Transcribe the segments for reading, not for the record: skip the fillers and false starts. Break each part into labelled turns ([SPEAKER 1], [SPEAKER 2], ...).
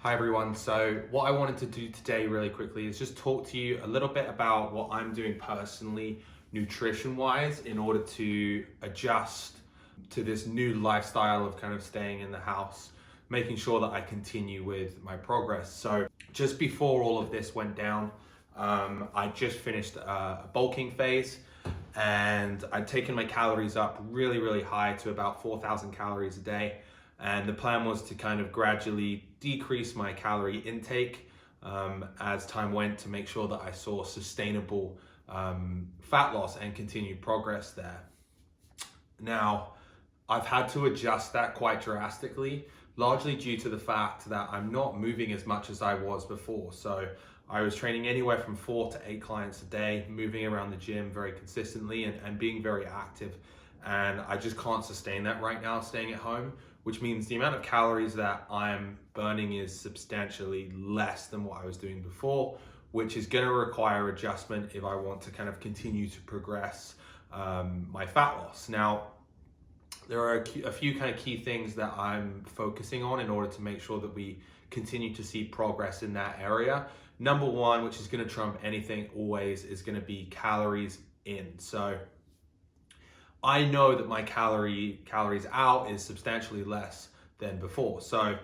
[SPEAKER 1] Hi everyone. So what I wanted to do today really quickly is just talk to you a little bit about what I'm doing personally nutrition wise in order to adjust to this new lifestyle of kind of staying in the house, making sure that I continue with my progress. So just before all of this went down, I just finished a bulking phase and I'd taken my calories up really high to about 4,000 calories a day. And the plan was to kind of gradually decrease my calorie intake as time went to make sure that I saw sustainable fat loss and continued progress there. Now, I've had to adjust that quite drastically, largely due to the fact that I'm not moving as much as I was before. So I was training anywhere from 4 to 8 clients a day, moving around the gym very consistently and being very active. And I just can't sustain that right now staying at home, which means the amount of calories that I'm burning is substantially less than what I was doing before, which is going to require adjustment if I want to kind of continue to progress my fat loss. Now, there are a few kind of key things that I'm focusing on in order to make sure that we continue to see progress in that area. Number one, which is going to trump anything always, is going to be calories in. So I know that my calories out is substantially less than before. So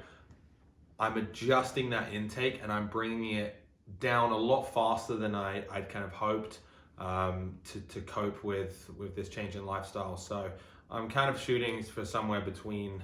[SPEAKER 1] I'm adjusting that intake and I'm bringing it down a lot faster than I'd kind of hoped to cope with this change in lifestyle. So I'm kind of shooting for somewhere between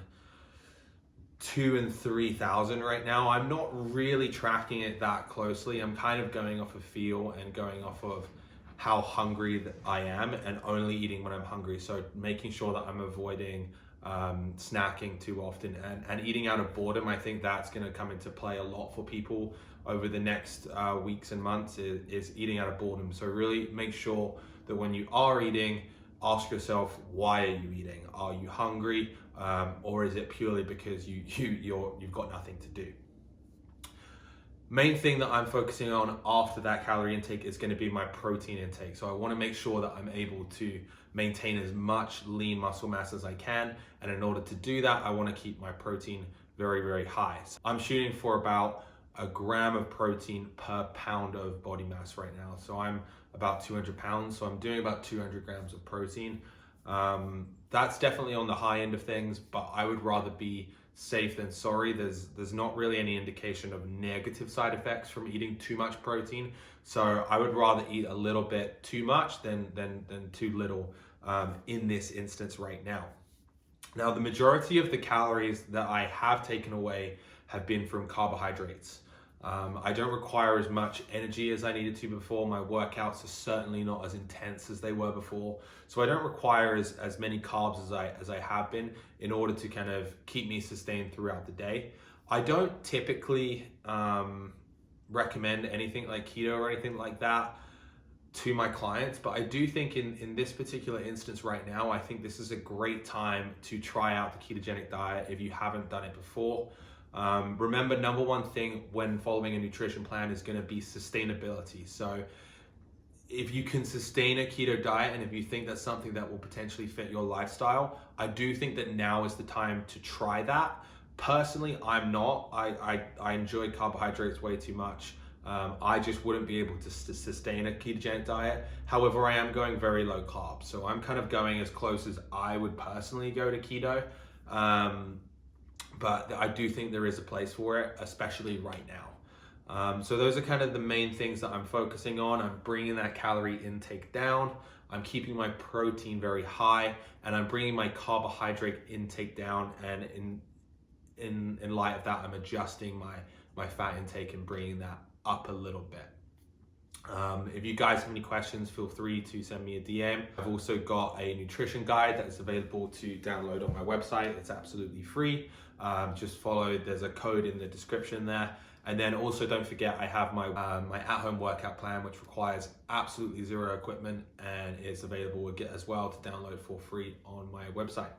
[SPEAKER 1] 2,000 and 3,000 right now. I'm not really tracking it that closely. I'm kind of going off of feel and going off of how hungry that I am and only eating when I'm hungry. So making sure that I'm avoiding snacking too often and eating out of boredom. I think that's going to come into play a lot for people over the next weeks and months is eating out of boredom. So really make sure that when you are eating, ask yourself, why are you eating? Are you hungry? Or is it purely because you've got nothing to do? Main thing that I'm focusing on after that calorie intake is going to be my protein intake. So I want to make sure that I'm able to maintain as much lean muscle mass as I can. And in order to do that, I want to keep my protein very high. So I'm shooting for about 1 gram of protein per pound of body mass right now. So I'm about 200 pounds. So I'm doing about 200 grams of protein. That's definitely on the high end of things, but I would rather be safe than sorry. There's not really any indication of negative side effects from eating too much protein. So I would rather eat a little bit too much than too little in this instance right now. Now, the majority of the calories that I have taken away have been from carbohydrates. I don't require as much energy as I needed to before. My workouts are certainly not as intense as they were before. So I don't require as many carbs as I have been in order to kind of keep me sustained throughout the day. I don't typically recommend anything like keto or anything like that to my clients, but I do think in this particular instance right now, I think this is a great time to try out the ketogenic diet if you haven't done it before. Remember, number one thing when following a nutrition plan is going to be sustainability. So if you can sustain a keto diet and if you think that's something that will potentially fit your lifestyle, I do think that now is the time to try that. Personally, I'm not. I enjoy carbohydrates way too much. I just wouldn't be able to sustain a ketogenic diet. However, I am going very low carb. So I'm kind of going as close as I would personally go to keto. But I do think there is a place for it, especially right now. So those are kind of the main things that I'm focusing on. I'm bringing that calorie intake down. I'm keeping my protein very high, and I'm bringing my carbohydrate intake down. And in light of that, I'm adjusting my fat intake and bringing that up a little bit. If you guys have any questions, feel free to send me a DM. I've also got a nutrition guide that is available to download on my website. It's absolutely free. Just follow, there's a code in the description there. And then also don't forget, I have my at-home workout plan, which requires absolutely zero equipment and is available as well to download for free on my website.